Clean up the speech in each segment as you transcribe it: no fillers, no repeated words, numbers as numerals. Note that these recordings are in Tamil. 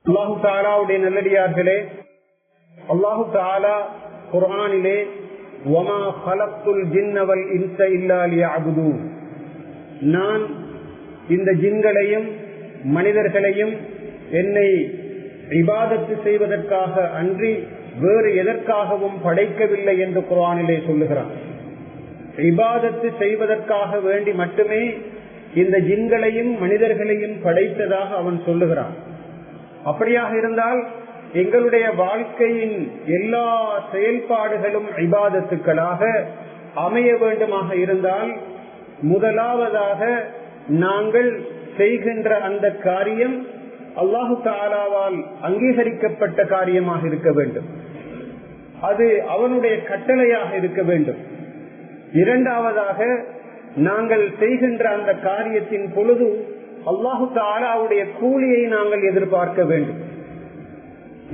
அல்லாஹு தஆலாவுடைய நல்லடியார்களே, அல்லாஹு தஆலா குர்ஆனிலே வமா கலக்துல் ஜின்ன வல் இன்ஸ இல்லா லியஅபுதூன், நான் இந்த ஜின்களையும் மனிதர்களையும் என்னை இபாதத்து செய்வதற்காக அன்றி வேறு எதற்காகவும் படைக்கவில்லை என்று குர்ஆனிலே சொல்லுகிறான். இபாதத்து செய்வதற்காக வேண்டி மட்டுமே இந்த ஜின்களையும் மனிதர்களையும் படைத்ததாக அவன் சொல்லுகிறான். அப்படியாக இருந்தால் எங்களுடைய வாழ்க்கையின் எல்லா செயல்பாடுகளும் இபாதத்துக்களாக அமைய வேண்டுமாக இருந்தால் முதலாவதாக நாங்கள் செய்கின்ற அந்த காரியம் அல்லாஹு தஆலாவால் அங்கீகரிக்கப்பட்ட காரியமாக இருக்க வேண்டும். அது அவனுடைய கட்டளையாக இருக்க வேண்டும். இரண்டாவதாக நாங்கள் செய்கின்ற அந்த காரியத்தின் பொழுது அல்லாஹு தஆலாவுடைய கூலியை நாங்கள் எதிர்பார்க்க வேண்டும்.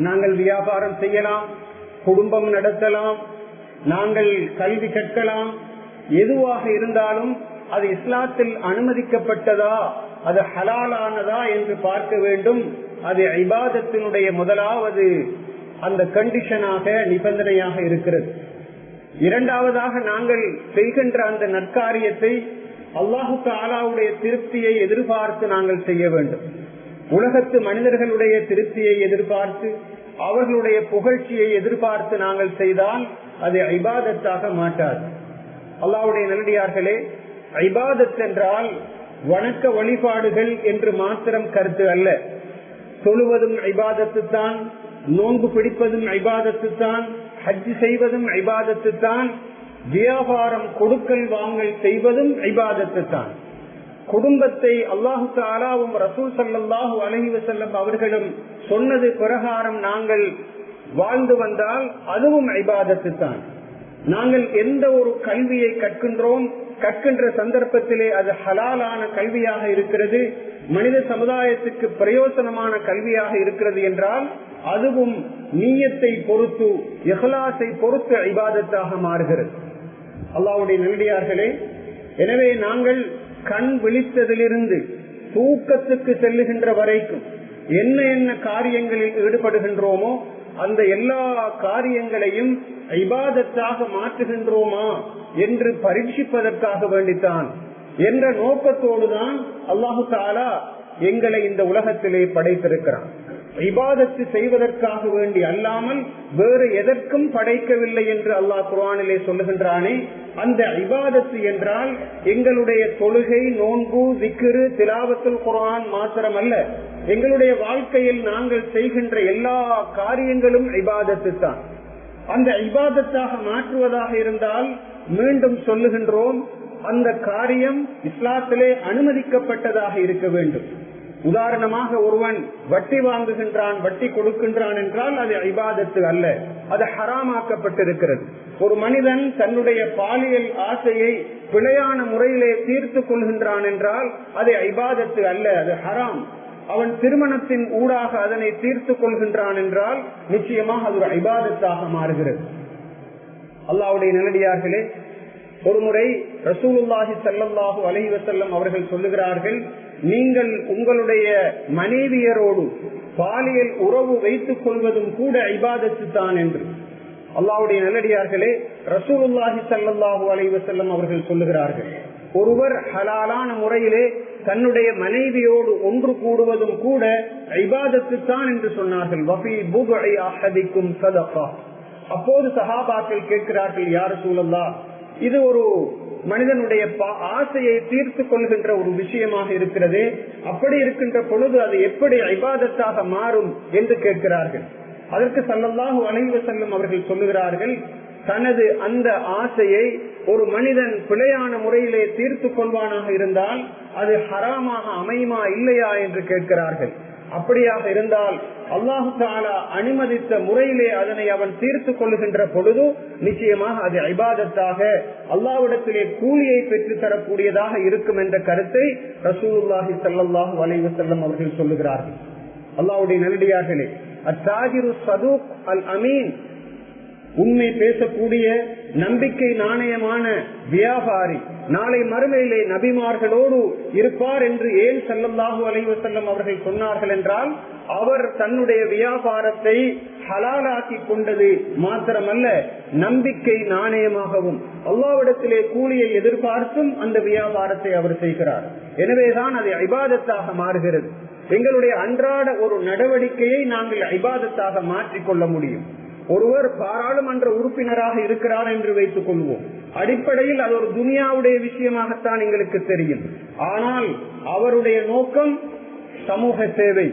நாங்கள் வியாபாரம் செய்யலாம், குடும்பம் நடத்தலாம், நாங்கள் கல்வி கற்கலாம், எதுவாக இருந்தாலும் அது இஸ்லாத்தில் அனுமதிக்கப்பட்டதா, அது ஹலாலானதா என்று பார்க்க வேண்டும். அது இபாதத்தினுடைய முதலாவது அந்த கண்டிஷனாக நிபந்தனையாக இருக்கிறது. இரண்டாவதாக நாங்கள் செய்கின்ற அந்த நற்காரியத்தை அல்லாஹு தஆலாவுடைய திருப்தியை எதிர்பார்த்து நாங்கள் செய்ய வேண்டும். உலகத்து மனிதர்களுடைய திருப்தியை எதிர்பார்த்து அவர்களுடைய புகழ்ச்சியை எதிர்பார்த்து நாங்கள் செய்தால் அது இபாதத்தாக மாட்டாது. அல்லாஹ்வுடைய நல்லடியார்களே, இபாதத் என்றால் வணக்க வழிபாடுகள் என்று மாத்திரம் கருத்து அல்ல. தொழுவதும் இபாதத்து தான், நோன்பு பிடிப்பதும் இபாதத்து தான், ஹஜ் செய்வதும் இபாதத்து தான், வியாபாரம் கொடுக்கல் வாங்கல் செய்வதும் இபாதத்து தான். குடும்பத்தை அல்லாஹு தஆலாவும் ரசூல் ஸல்லல்லாஹு அலைஹி வஸல்லம் அவர்களும் சொன்னது பிரகாரம் நாங்கள் வாழ்ந்து வந்தால் அதுவும் இபாதத்து தான். நாங்கள் எந்த ஒரு கல்வியை கற்கின்றோம், கற்கின்ற சந்தர்ப்பத்திலே அது ஹலாலான கல்வியாக இருக்கிறது, மனித சமுதாயத்துக்கு பிரயோசனமான கல்வியாக இருக்கிறது என்றால் அதுவும் நீயத்தை பொறுத்து, இஹ்லாஸை பொறுத்து இபாதத்தாக மாறுகிறது. அல்லாஹ்வுடைய நல்லடியார்களே, எனவே நாங்கள் கண் விழித்ததிலிருந்து தூக்கத்துக்கு செல்லுகின்ற வரைக்கும் என்ன என்ன காரியங்களில் ஈடுபடுகின்றோமோ அந்த எல்லா காரியங்களையும் இபாதத்தாக மாற்றுகின்றோமா என்று பரீட்சிப்பதற்காக வேண்டித்தான் என்ற நோக்கத்தோடுதான் அல்லாஹு தஆலா எங்களை இந்த உலகத்திலே படைத்திருக்கிறான். இபாதத்து செய்வதற்காக வேண்டி அல்லாமல் வேறு எதற்கும் படைக்கவில்லை என்று அல்லாஹ் குர்ஆனிலே சொல்லுகின்றானே, அந்த இபாதத்து என்றால் எங்களுடைய தொழுகை, நோன்பு, திக்ரு, திலாவத்துல் குர்ஆன் மாத்திரமல்ல, எங்களுடைய வாழ்க்கையில் நாங்கள் செய்கின்ற எல்லா காரியங்களும் இபாதத்து தான். அந்த இபாதத்தாக மாற்றுவதாக இருந்தால் மீண்டும் சொல்லுகின்றோம், அந்த காரியம் இஸ்லாத்திலே அனுமதிக்கப்பட்டதாக இருக்க வேண்டும். உதாரணமாக ஒருவன் வட்டி வாங்குகின்றான், வட்டி கொடுக்கின்றான் என்றால் அது இபாதத்து அல்ல, அது ஹராமாக்கப்பட்டிருக்கிறது. ஒரு மனிதன் தன்னுடைய பாலியல் ஆசையை பிழையான முறையிலே தீர்த்து கொள்கின்றான் என்றால் அது இபாதத்து அல்ல, அது ஹராம். அவன் திருமணத்தின் ஊடாக அதனை தீர்த்து கொள்கின்றான் என்றால் நிச்சயமாக அது ஒரு இபாதத்தாக மாறுகிறது. அல்லாஹ்வுடைய நல்லடியார்களே, ஒருமுறை ரசூலுல்லாஹி ஸல்லல்லாஹு அலைஹி வஸல்லம் அவர்கள் சொல்லுகிறார்கள், நீங்கள் உங்களுடைய மனைவியரோடு பாலியல் உறவு வைத்துக் கொள்வதும் கூட இபாதத்து தான் என்று. அல்லாஹ்வுடைய நல்லடியார்களே, ரசூலுல்லாஹி ஸல்லல்லாஹு அலைஹி வஸல்லம் அவர்கள் சொல்லுகிறார்கள், ஒருவர் ஹலாலான முறையிலே தன்னுடைய மனைவியோடு ஒன்று கூடுவதும் கூட இபாதத்து தான் என்று சொன்னார்கள். வஃபீ புத்இ அஹதிக்கும் ஸதகா. அப்போது சஹாபாக்கள் கேட்கிறார்கள், யா ரசூலல்லாஹ், இது ஒரு மனிதனுடைய ஆசையை தீர்த்து கொள்கின்ற ஒரு விஷயமாக இருக்கிறது, அப்படி இருக்கின்ற பொழுது அது எப்படி இபாதத்தாக மாறும் என்று கேட்கிறார்கள். அதற்கு ஸல்லல்லாஹு அலைஹி வஸல்லம் அவர்கள் சொல்லுகிறார்கள், தனது அந்த ஆசையை ஒரு மனிதன் பிழையான முறையிலே தீர்த்து கொள்வானாக இருந்தால் அது ஹராமாக அமையுமா இல்லையா என்று கேட்கிறார்கள். அப்படியாக இருந்தால் அல்லாஹு தஆலா அனுமதித்த முறையிலே அதனை அவன் தீர்த்து கொள்ளுகின்ற பொழுது நிச்சயமாக அது இபாதத்தாக அல்லாஹ்விடத்திலே கூலியை பெற்று தரக்கூடியதாக இருக்கும் என்ற கருத்தை ரசூலுல்லாஹி ஸல்லல்லாஹு அலைஹி வஸல்லம் அவர்கள் சொல்லுகிறார்கள். அல்லாஹ்வுடைய நல்லடியார்களே, அத்தாஜிரு ஸதூக் அல் அமீன், உண்மை பேசக்கூடிய நம்பிக்கை நாணயமான வியாபாரி நாளை மறுமையிலே நபிமார்களோடு இருப்பார் என்று ஏன் ஸல்லல்லாஹு அலைஹி வஸல்லம் அவர்கள் சொன்னார்கள் என்றால் அவர் தன்னுடைய வியாபாரத்தை ஹலாலாக்கி கொண்டது மாத்திரமல்ல, நம்பிக்கை நாணயமாகவும் அல்லாஹ்விடத்திலே கூலியை எதிர்பார்த்தும் அந்த வியாபாரத்தை அவர் செய்கிறார். எனவேதான் அது இபாதத்தாக மாறுகிறது. எங்களுடைய அன்றாட ஒரு நடவடிக்கையை நாங்கள் இபாதத்தாக மாற்றிக்கொள்ள முடியும். ஒருவர் பாராளுமன்ற உறுப்பினராக இருக்கிறார் என்று வைத்துக் கொள்வோம். அடிப்படையில் அது ஒரு துனியாவுடைய விஷயமாகத்தான் எங்களுக்கு தெரியும். ஆனால் அவருடைய நோக்கம் சமூக சேவை,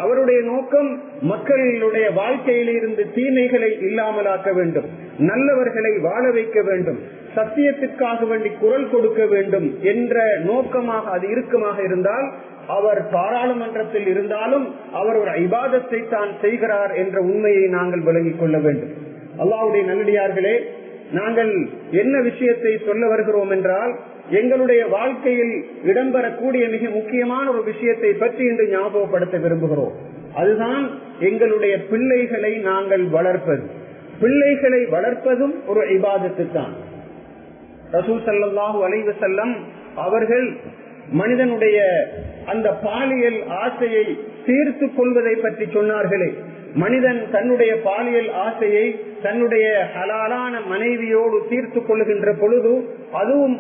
அவருடைய நோக்கம் மக்களுடைய வாழ்க்கையிலிருந்து தீமைகளை இல்லாமலாக்க வேண்டும், நல்லவர்களை வாழ வைக்க வேண்டும், சத்தியத்திற்காக வேண்டி குரல் கொடுக்க வேண்டும் என்ற நோக்கமாக அது இருக்குமாக இருந்தால், அவர் பாராளுமன்றத்தில் இருந்தாலும் அவர் ஒரு இபாதத்தை தான் செய்கிறார் என்ற உண்மையை நாங்கள் விளங்கிக் கொள்ள வேண்டும். அல்லாஹ்வுடைய நல்லடியார்களே, நாங்கள் என்ன விஷயத்தை சொல்ல வருகிறோம் என்றால், எங்களுடைய வாழ்க்கையில் இடம்பெறக்கூடிய மிக முக்கியமான ஒரு விஷயத்தை பற்றி இன்று ஞாபகப்படுத்த விரும்புகிறோம். அதுதான் எங்களுடைய பிள்ளைகளை நாங்கள் வளர்ப்பது. பிள்ளைகளை வளர்ப்பதும் ஒரு இபாதத்து தான். ரசூல் ஸல்லல்லாஹு அலைஹி வஸல்லம் அவர்கள் மனிதனுடைய அந்த பாலியல் ஆசையை தீர்த்து கொள்வதை பற்றி சொன்னார்களே, மனிதன் தன்னுடைய பாலியல் ஆசையை தன்னுடைய ஹலாலான மனைவியோடு தீர்த்து கொள்ளுகின்ற பொழுது அதுவும்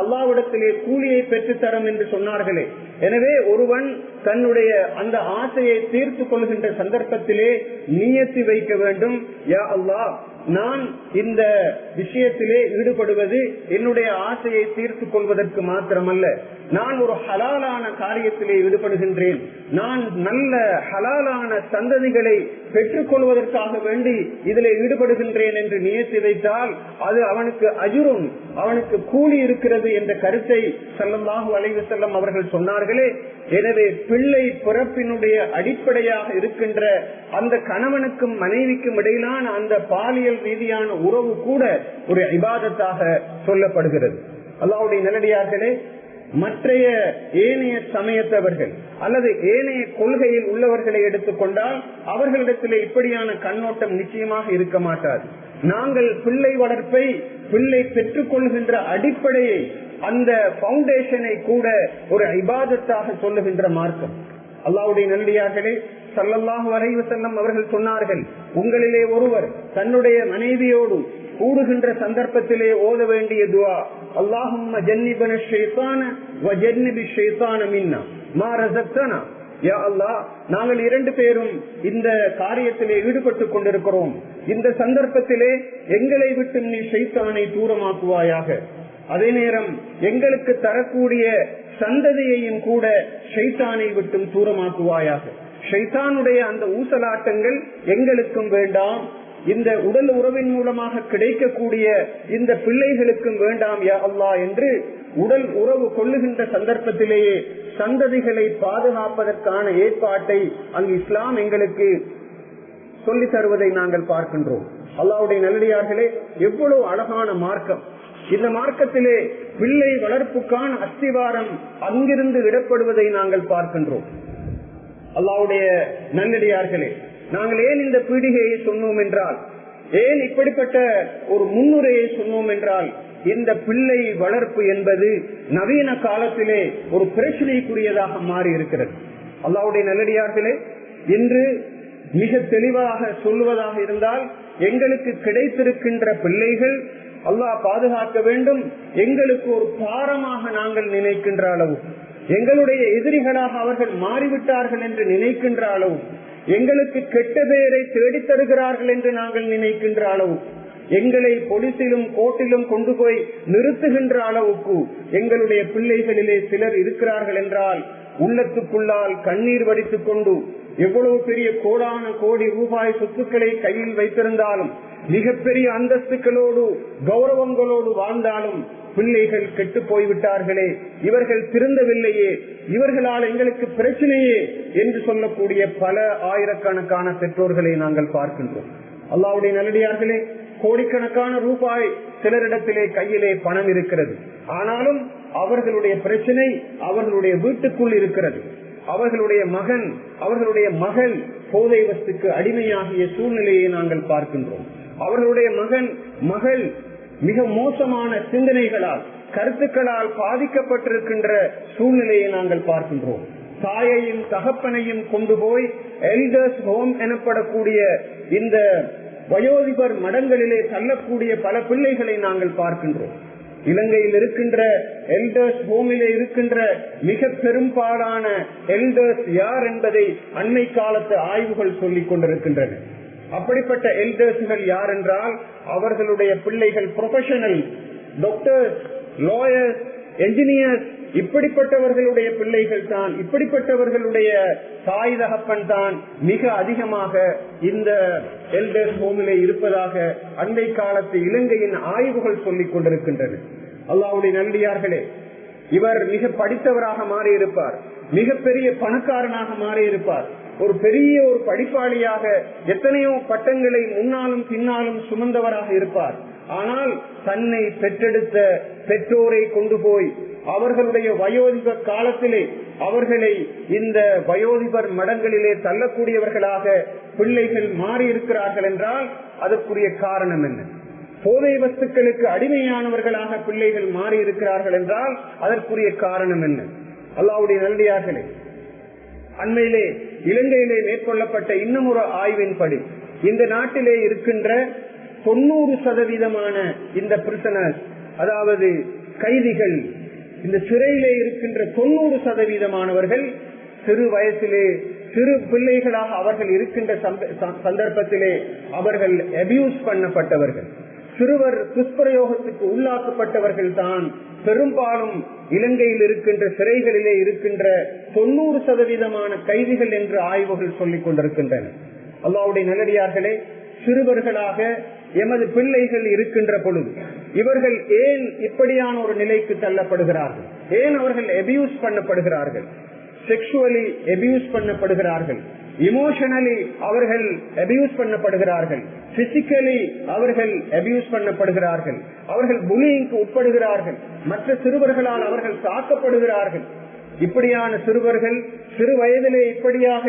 அல்லாஹ்விடத்திலே கூலியை பெற்றுத்தரும் என்று சொன்னார்களே. எனவே ஒருவன் தன்னுடைய அந்த ஆசையை தீர்த்து கொள்கின்ற சந்தர்ப்பத்திலே நியத்து வைக்க வேண்டும், யா அல்லாஹ், நான் இந்த விஷயத்திலே ஈடுபடுவது என்னுடைய ஆசையை தீர்த்து கொள்வதற்கு மாத்திரமல்ல, நான் ஒரு ஹலாலான காரியத்திலே ஈடுபடுகின்றேன், நான் நல்ல ஹலாலான சந்ததிகளை பெற்றுக் கொள்வதற்காக வேண்டி இதிலே ஈடுபடுகின்றேன் என்று நியத்து வைத்தால் அது அவனுக்கு அஜ்ரும், அவனுக்கு கூலி இருக்கிறது என்ற கருத்தை ஸல்லல்லாஹு அலைஹி வஸல்லம் அவர்கள் சொன்னார்களே. எனவே பிள்ளை பிறப்பினுடைய அடிப்படையாக இருக்கின்ற அந்த கணவனுக்கும் மனைவிக்கும் இடையிலான அந்த பாலியல் ரீதியான உறவு கூட ஒரு இபாதத்தாக சொல்லப்படுகிறது. அல்லாஹ்வுடைய நல்லடியார்களே, மற்றைய ஏனைய சமயத்தவர்கள் அல்லது ஏனைய கொள்கையில் உள்ளவர்களை எடுத்துக்கொண்டால் அவர்களிடத்திலே இப்படியான கண்ணோட்டம் நிச்சயமாக இருக்க மாட்டாது. நாங்கள் பிள்ளை வளர்ப்பை, பிள்ளை பெற்றுக் கொள்கின்ற அடிப்படையை, அந்த பவுண்டேஷனை கூட ஒரு இபாதத்தாக சொல்லுகின்ற மார்க்கம். அல்லாஹ்வுடைய நல்லடியார்களே, ஸல்லல்லாஹு அலைஹி வஸல்லம் அவர்கள் சொன்னார்கள், உங்களிலே ஒருவர் தன்னுடைய மனைவியோடு கூடுகின்ற சந்தர்ப்பத்திலே ஓத வேண்டிய துஆ, அல்லாஹும்ம ஜன்னிபன ஷைத்தான வ ஜன்னிபி ஷைத்தான மின்னா மா ரஸக்தனா. யா அல்லாஹ், நாங்கள் இரண்டு பேரும் இந்த காரியத்திலே ஈடுபட்டுக் கொண்டிருக்கிறோம், இந்த சந்தர்ப்பத்திலே எங்களை விட்டு நீ ஷைத்தானை தூரமாக்குவாயாக, அதே நேரம் எங்களுக்கு தரக்கூடிய சந்ததியையும் கூட ஷைத்தானை விட்டும் தூரமாக்குவாயாக. ஷைத்தானுடைய அந்த ஊசலாட்டங்கள் எங்களுக்கும் வேண்டாம், இந்த உடல் உறவின் மூலமாக கிடைக்கக்கூடிய இந்த பிள்ளைகளுக்கும் வேண்டாம் யா அல்லாஹ் என்று உடல் உறவு கொள்ளுகின்ற சந்தர்ப்பத்திலேயே சந்ததிகளை பாதுகாப்பதற்கான ஏற்பாட்டை அங்கு இஸ்லாம் எங்களுக்கு சொல்லித் தருவதை நாங்கள் பார்க்கின்றோம். அல்லாஹ்வுடைய நல்லடியார்களே, எவ்வளவு அழகான மார்க்கம்! இந்த மார்க்கத்திலே பிள்ளை வளர்ப்புக்கான அஸ்திவாரம் அங்கிருந்து இடப்படுவதை நாங்கள் பார்க்கின்றோம். அல்லாஹ்வுடைய நல்லடியார்களே, நாங்கள் ஏன் இந்த பீடிகையை சொன்னோம் என்றால், ஏன் இப்படிப்பட்ட ஒரு முன்னுரையை சொன்னோம் என்றால், இந்த பிள்ளை வளர்ப்பு என்பது நவீன காலத்திலே ஒரு பிரச்சனைக்குரியதாக மாறி இருக்கிறது. அல்லாஹ்வுடைய நல்லடியார்களே, இன்று மிக தெளிவாக சொல்வதாக இருந்தால், எங்களுக்கு கிடைத்திருக்கின்ற பிள்ளைகள் அல்லாஹ் பாதுகாக்க வேண்டும், எங்களுக்கு ஒரு பாரமாக நாங்கள் நினைக்கின்ற அளவு, எங்களுடைய எதிரிகளாக அவர்கள் மாறிவிட்டார்கள் என்று நினைக்கின்ற அளவு, எங்களுக்கு கெட்ட பெயரை தேடித் தருகிறார்கள் என்று நாங்கள் நினைக்கின்ற அளவு, எங்களை போலீசிலும் கோர்ட்டிலும் கொண்டு போய் நிறுத்துகின்ற அளவுக்கு எங்களுடைய பிள்ளைகளிலே சிலர் இருக்கிறார்கள் என்றால், உள்ளத்துக்குள்ளால் கண்ணீர் வடித்துக் கொண்டு எவ்வளவு பெரிய கோடான கோடி ரூபாய் சொத்துக்களை கையில் வைத்திருந்தாலும், மிகப்பெரிய அந்தஸ்துகளோடு கௌரவங்களோடு வாழ்ந்தாலும், பிள்ளைகள் கெட்டு போய்விட்டார்களே, இவர்கள் திருந்தவில்லையே, இவர்களால் எங்களுக்கு பிரச்சனையே என்று சொல்லக்கூடிய பல ஆயிரக்கணக்கான பெற்றோர்களை நாங்கள் பார்க்கின்றோம். அல்லாஹ்வுடைய நல்லடியார்களே, கோடிக்கணக்கான ரூபாய் சிலரிடத்திலே கையிலே பணம் இருக்கிறது, ஆனாலும் அவர்களுடைய பிரச்சனை அவர்களுடைய வீட்டுக்குள் இருக்கிறது. அவர்களுடைய மகன், அவர்களுடைய மகள் போதை வஸ்துக்கு அடிமையாகிய சூழ்நிலையை நாங்கள் பார்க்கின்றோம். அவர்களுடைய மகன், மகள் மிக மோசமான சிந்தனைகளால், கருத்துக்களால் பாதிக்கப்பட்டிருக்கின்ற சூழ்நிலையை நாங்கள் பார்க்கின்றோம். தாயையும் தகப்பனையும் கொண்டு போய் எல்டர்ஸ் ஹோம் எனப்படக்கூடிய இந்த வயோதிபர் மடங்களிலே தள்ளக்கூடிய பல பிள்ளைகளை நாங்கள் பார்க்கின்றோம். இலங்கையில் இருக்கின்ற எல்டர்ஸ் ஹோமிலே இருக்கின்ற மிக பெரும்பாலான எல்டர்ஸ் யார் என்பதை அண்மை காலத்து ஆய்வுகள் சொல்லிக் கொண்டிருக்கின்றன. அப்படிப்பட்ட எல்டர்ஸ்கள் யார் என்றால் அவர்களுடைய பிள்ளைகள் ப்ரொஃபஷனல் டாக்டர்ஸ், லாயர்ஸ், என்ஜினியர்ஸ், இப்படிப்பட்டவர்களுடைய பிள்ளைகள் தான், இப்படிப்பட்டவர்களுடைய தாய் தகப்பன் தான் மிக அதிகமாக இந்த எல்டர்ஸ் ஹோமிலே இருப்பதாக அண்டை காலத்து இலங்கையின் ஆய்வுகள் சொல்லிக் கொண்டிருக்கின்றன. அல்லாஹ்வுடைய நல்லடியார்களே, இவர் மிக படித்தவராக மாறியிருப்பார், மிகப்பெரிய பணக்காரனாக மாறியிருப்பார், ஒரு பெரிய ஒரு படிப்பாளியாக எத்தனையோ பட்டங்களை முன்னாலும் பின்னாலும் சுமந்தவராக இருப்பார். ஆனால் தன்னை பெற்றெடுத்த பெற்றோரை கொண்டு போய் அவர்களுடைய வயோதிப காலத்திலே அவர்களை இந்த வயோதிபர் மடங்களிலே தள்ளக்கூடியவர்களாக பிள்ளைகள் மாறி இருக்கிறார்கள் என்றால் அதற்குரிய காரணம் என்ன? போதை வஸ்துக்களுக்கு அடிமையானவர்களாக பிள்ளைகள் மாறி இருக்கிறார்கள் என்றால் அதற்குரிய காரணம் என்ன? அல்லாஹ்வுடைய நல்லடியார்களே, அண்மையிலே இலங்கையிலே மேற்கொள்ளப்பட்ட இன்னும் ஒரு ஆய்வின்படி இந்த நாட்டிலே இருக்கின்ற 90% இந்த பிரிசனர்ஸ், அதாவது கைதிகள், இந்த சிறையிலே இருக்கின்ற 90% சிறு வயசிலே சிறு பிள்ளைகளாக அவர்கள் இருக்கின்ற சந்தர்ப்பத்திலே அவர்கள் அபியூஸ் பண்ணப்பட்டவர்கள், சிறுவர் துஷ்பிரயோகத்துக்கு உள்ளாக்கப்பட்டவர்கள் தான் பெரும்பாலும் இலங்கையில் இருக்கின்ற சிறைகளிலே இருக்கின்ற 90% கைதிகள் என்று ஆய்வுகள் சொல்லிக் கொண்டிருக்கின்றன. அல்லாஹ்வுடைய நல்லடியார்களே, சிறுவர்களாக எமது பிள்ளைகள் இருக்கின்ற பொழுது இவர்கள் ஏன் இப்படியான ஒரு நிலைக்கு தள்ளப்படுகிறார்கள்? ஏன் அவர்கள் அபியூஸ் பண்ணப்படுகிறார்கள்? செக்ஷுவலி அபியூஸ் பண்ணப்படுகிறார்கள், இமோஷனலி அவர்கள் அபியூஸ் பண்ணப்படுகிறார்கள், பிசிக்கலி அவர்கள் அபியூஸ் பண்ணப்படுகிறார்கள், அவர்கள் புல்லிங்க்கு உட்படுகிறார்கள், மற்ற சிறுவர்களால் அவர்கள் தாக்கப்படுகிறார்கள். இப்படியான சிறுவர்கள் சிறு வயதிலே இப்படியாக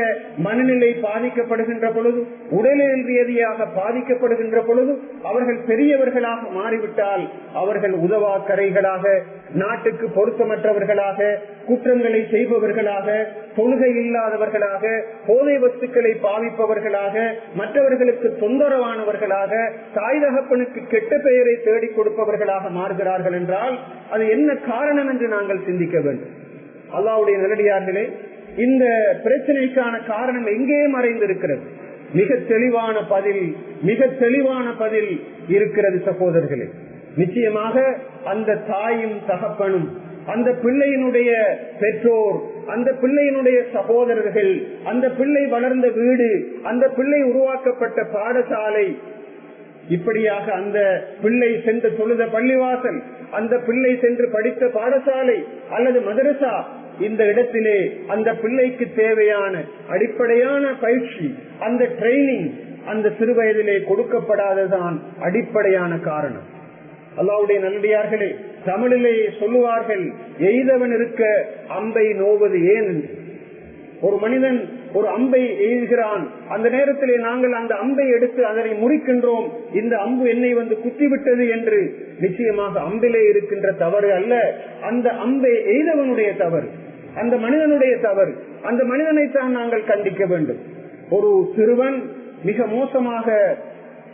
மனநிலை பாதிக்கப்படுகின்ற பொழுது, உடலியல் ரீதியாக பாதிக்கப்படுகின்ற பொழுது அவர்கள் பெரியவர்களாக மாறிவிட்டால் அவர்கள் உதவாக்கரைகளாக, நாட்டுக்கு பொருத்தமற்றவர்களாக, குற்றங்களை செய்பவர்களாக, தொழுகை இல்லாதவர்களாக, போதை வஸ்துக்களை பாவிப்பவர்களாக, மற்றவர்களுக்கு தொந்தரவானவர்களாக, தாய் தகப்பனுக்கு கெட்ட பெயரை தேடிக் கொடுப்பவர்களாக மாறுகிறார்கள் என்றால் அது என்ன காரணம் என்று நாங்கள் சிந்திக்க வேண்டும். அல்லாஹ்வுடைய நல்லடியார்களே, இந்த பிரச்சனைக்கான காரணம் எங்கே மறைந்திருக்கிறது? மிக தெளிவான பதில் இருக்கிறது சகோதரர்களே. நிச்சயமாக அந்த தாயும் தகப்பனும், அந்த பிள்ளையினுடைய பெற்றோர், அந்த பிள்ளையினுடைய சகோதரர்கள், அந்த பிள்ளை வளர்ந்த வீடு, அந்த பிள்ளை உருவாக்கப்பட்ட பாடசாலை, இப்படியாக அந்த பிள்ளை சென்று தொழுத பள்ளிவாசல், அந்த பிள்ளை சென்று படித்த பாடசாலை அல்லது மதரசா, இந்த இடத்திலே அந்த பிள்ளைக்கு தேவையான அடிப்படையான பயிற்சி, அந்த ட்ரைனிங் அந்த சிறு வயதிலே கொடுக்கப்படாததான் அடிப்படையான காரணம். அல்லாஹ்வுடைய நல்லடியார்களே, தமிழிலே சொல்லுவார்கள், எய்தவன் இருக்க அம்பை நோவது ஏன் என்று. ஒரு மனிதன் ஒரு அம்பை எய்கிறான், அந்த நேரத்திலே நாங்கள் அந்த அம்பை எடுத்து அதனை முறிக்கின்றோம், இந்த அம்பு என்னை வந்து குத்திவிட்டது என்று. நிச்சயமாக அம்பிலே இருக்கின்ற தவறு அல்ல, அந்த அம்பை எய்தவனுடைய தவறு, அந்த மனிதனுடைய தவறு. அந்த மனிதனைத்தான் நாங்கள் கண்டிக்க வேண்டும். ஒரு சிறுவன் மிக மோசமாக